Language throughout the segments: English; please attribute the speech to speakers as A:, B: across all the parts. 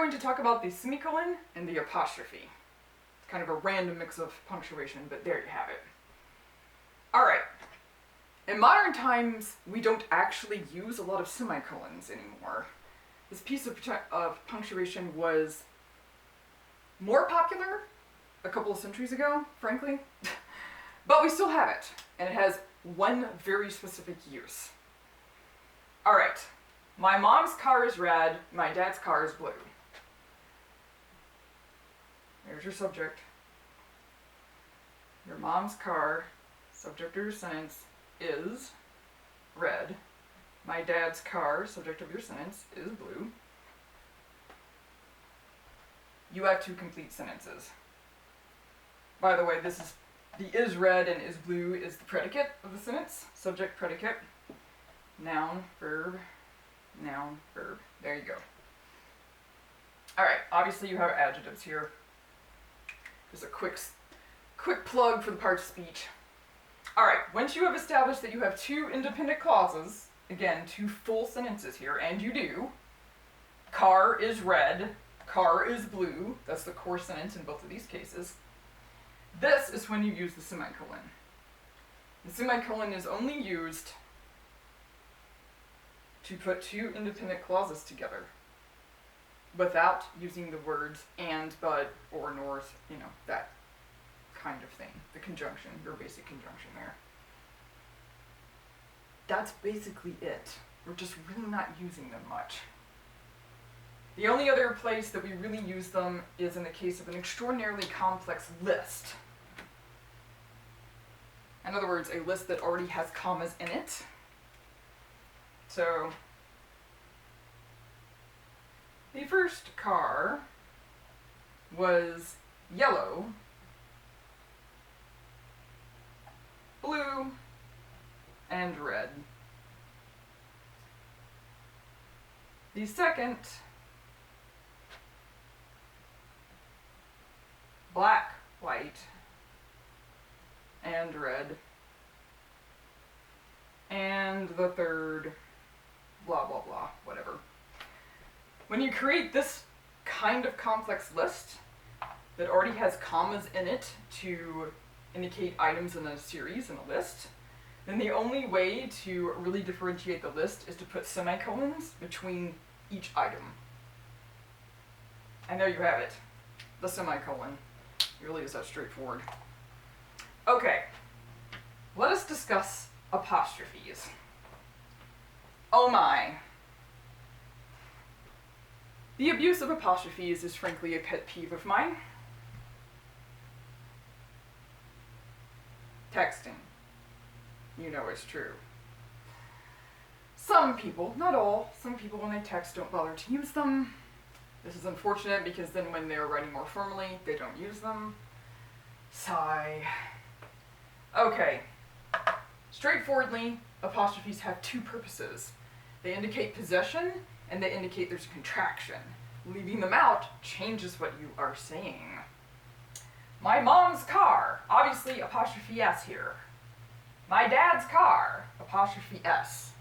A: going to talk about the semicolon and the apostrophe. It's kind of a random mix of punctuation, but there you have it. Alright. In modern times, we don't actually use a lot of semicolons anymore. This piece of punctuation was more popular a couple of centuries ago, frankly, but we still have it, and it has one very specific use. Alright, my mom's car is red, my dad's car is blue. There's your subject. Your mom's car, subject of your sentence, is red. My dad's car, subject of your sentence, is blue. You have two complete sentences. By the way, this is the is red and is blue is the predicate of the sentence. Subject, predicate, noun, verb, noun, verb. There you go. Alright, obviously you have adjectives here. Just a quick plug for the part of speech. Alright, once you have established that you have two independent clauses, again, two full sentences here, and you do, car is red, car is blue, that's the core sentence in both of these cases, this is when you use the semicolon. The semicolon is only used to put two independent clauses together without using the words and, but, or, nor, that kind of thing. The conjunction, your basic conjunction there. That's basically it. We're just really not using them much. The only other place that we really use them is in the case of an extraordinarily complex list. In other words, a list that already has commas in it. So, the first car was yellow, blue, and red. The second, black, white, and red. And the third, blah, blah, blah, whatever. When you create this kind of complex list that already has commas in it to indicate items in a series, in a list, then the only way to really differentiate the list is to put semicolons between each item. And there you have it, the semicolon. It really is that straightforward. Okay, let us discuss apostrophes. Oh my. The abuse of apostrophes is frankly a pet peeve of mine. Texting. You know it's true. Some people, not all, some people when they text don't bother to use them. This is unfortunate because then when they're writing more formally, they don't use them. Sigh. Okay. Straightforwardly, apostrophes have two purposes. They indicate possession and they indicate there's a contraction. Leaving them out changes what you are saying. My mom's car, obviously apostrophe S here. My dad's car, apostrophe S.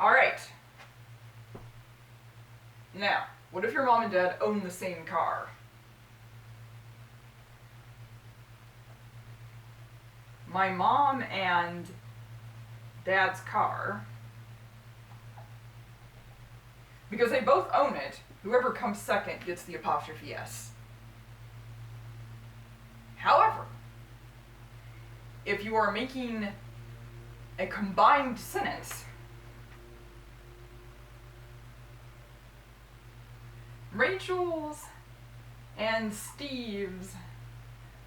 A: Alright. Now, what if your mom and dad own the same car? My mom and dad's car, because they both own it, whoever comes second gets the apostrophe S. However, if you are making a combined sentence, Rachel's and Steve's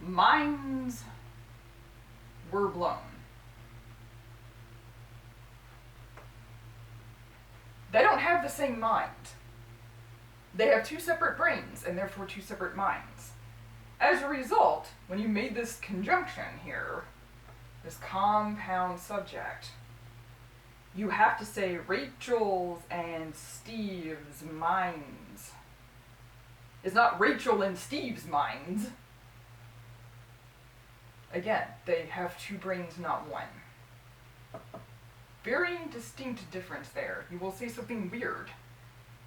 A: minds were blown. They don't have the same mind. They have two separate brains and therefore two separate minds. As a result, when you made this conjunction here, this compound subject, you have to say Rachel's and Steve's minds. It's not Rachel and Steve's minds. Again, they have two brains, not one. very distinct difference there. You will say something weird,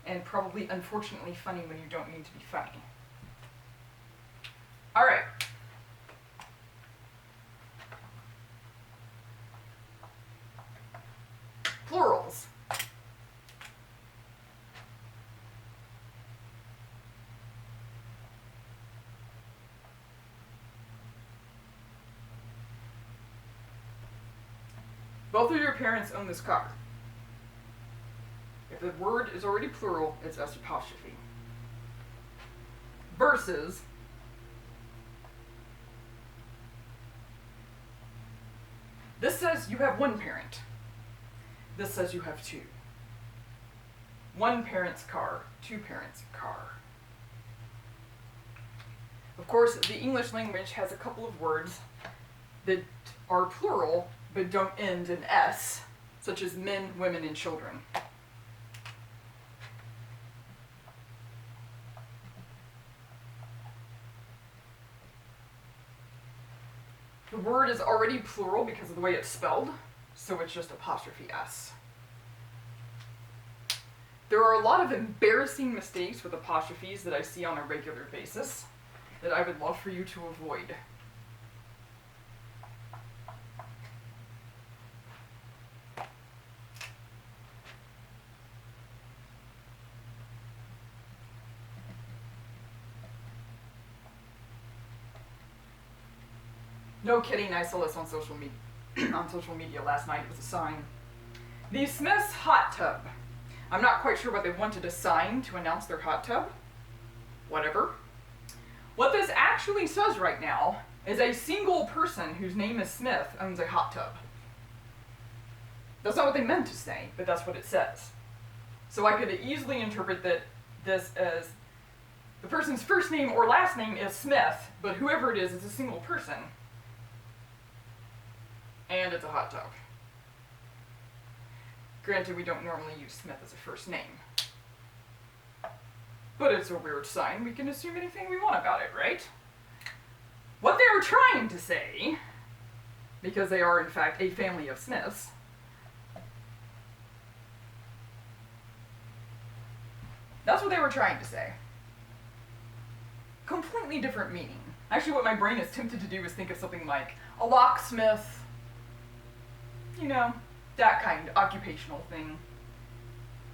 A: and probably unfortunately funny when you don't need to be funny. Alright. Plurals. Both of your parents own this car. If the word is already plural, it's S apostrophe. Versus this says you have one parent. This says you have two. One parent's car, two parents' car. Of course, the English language has a couple of words that are plural but don't end in S, such as men, women, and children. The word is already plural because of the way it's spelled, so it's just apostrophe S. There are a lot of embarrassing mistakes with apostrophes that I see on a regular basis that I would love for you to avoid. No kidding, I saw this on social media last night. It was a sign. The Smiths hot tub. I'm not quite sure what they wanted a sign to announce their hot tub. Whatever. What this actually says right now is a single person whose name is Smith owns a hot tub. That's not what they meant to say, but that's what it says. So I could easily interpret this as the person's first name or last name is Smith, but whoever it is a single person. And it's a hot tub. Granted, we don't normally use Smith as a first name. But it's a weird sign. We can assume anything we want about it, right? What they were trying to say, because they are in fact a family of Smiths, that's what they were trying to say. Completely different meaning. Actually, what my brain is tempted to do is think of something like a locksmith, you know, that kind of occupational thing.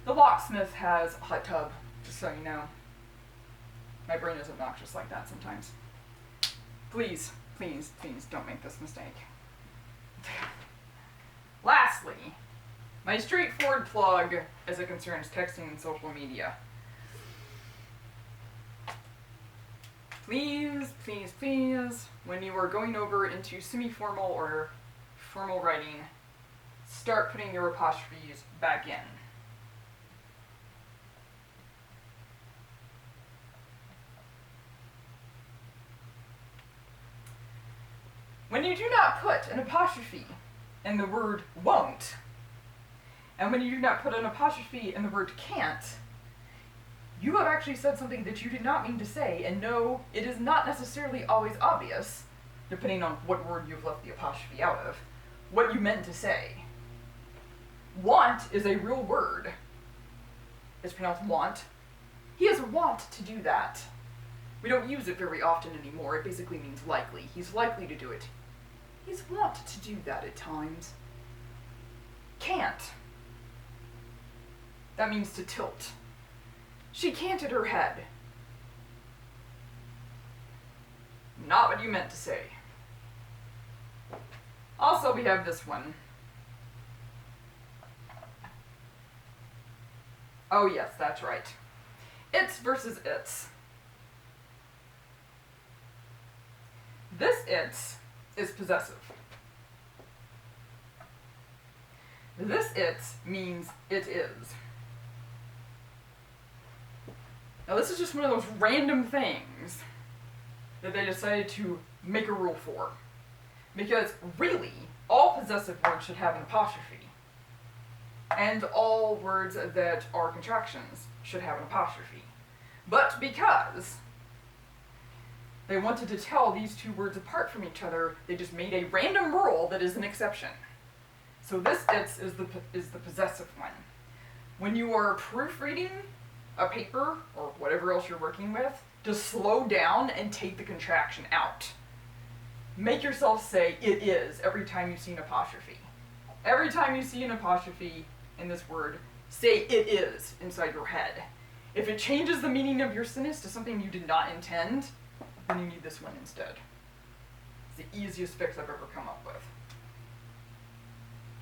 A: The locksmith has a hot tub, just so you know. My brain is obnoxious like that sometimes. Please, please, please don't make this mistake. Lastly, my straightforward plug as it concerns texting and social media. Please, please, please, when you are going over into semi-formal or formal writing, start putting your apostrophes back in. When you do not put an apostrophe in the word won't, and when you do not put an apostrophe in the word can't, you have actually said something that you did not mean to say, and no, it is not necessarily always obvious, depending on what word you've left the apostrophe out of, what you meant to say. Want is a real word. It's pronounced want. He is wont to do that. We don't use it very often anymore. It basically means likely. He's likely to do it. He's wont to do that at times. Can't. That means to tilt. She canted her head. Not what you meant to say. Also, we have this one. Oh yes, that's right. It's versus its. This its is possessive. This its means it is. Now this is just one of those random things that they decided to make a rule for. Because really, all possessive words should have an apostrophe. And all words that are contractions should have an apostrophe. But because they wanted to tell these two words apart from each other, they just made a random rule that is an exception. So this it's is the possessive one. When you are proofreading a paper or whatever else you're working with, just slow down and take the contraction out. Make yourself say it is every time you see an apostrophe. Every time you see an apostrophe in this word, say it is inside your head. If it changes the meaning of your sentence to something you did not intend, then you need this one instead. It's the easiest fix I've ever come up with.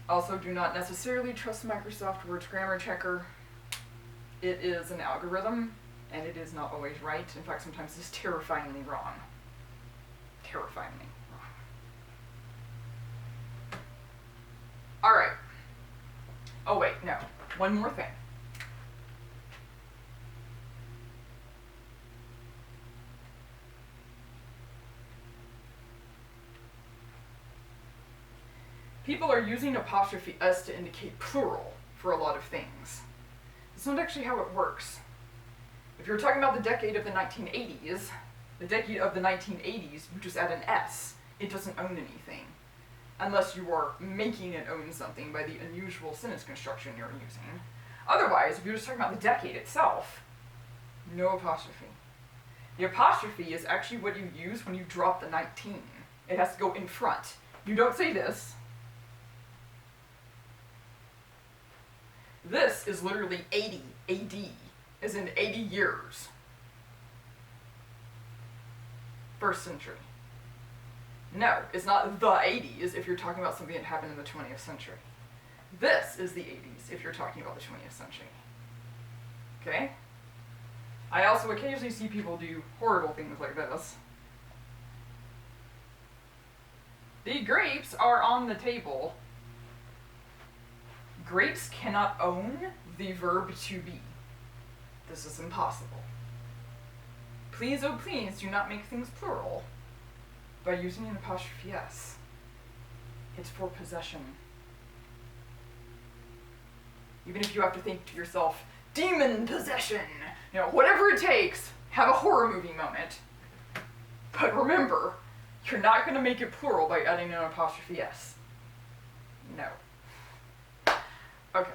A: Also, do not necessarily trust Microsoft Word's grammar checker. It is an algorithm, and it is not always right. In fact, sometimes it's terrifyingly wrong. Terrifyingly wrong. All right. Oh, wait, no. One more thing. People are using apostrophe s to indicate plural for a lot of things. It's not actually how it works. If you're talking about the decade of the 1980s, you just add an s. It doesn't own anything. Unless you are making it own something by the unusual sentence construction you're using. Otherwise, if you're just talking about the decade itself, no apostrophe. The apostrophe is actually what you use when you drop the 19. It has to go in front. You don't say this. This is literally 80 AD, as in 80 years. First century. No, it's not the 80s if you're talking about something that happened in the 20th century. This is the 80s if you're talking about the 20th century. Okay? I also occasionally see people do horrible things like this. The grapes are on the table. Grapes cannot own the verb to be. This is impossible. Please, oh please, do not make things plural by using an apostrophe s. It's for possession. Even if you have to think to yourself, demon possession, whatever it takes, have a horror movie moment. But remember, you're not going to make it plural by adding an apostrophe s. No. Okay.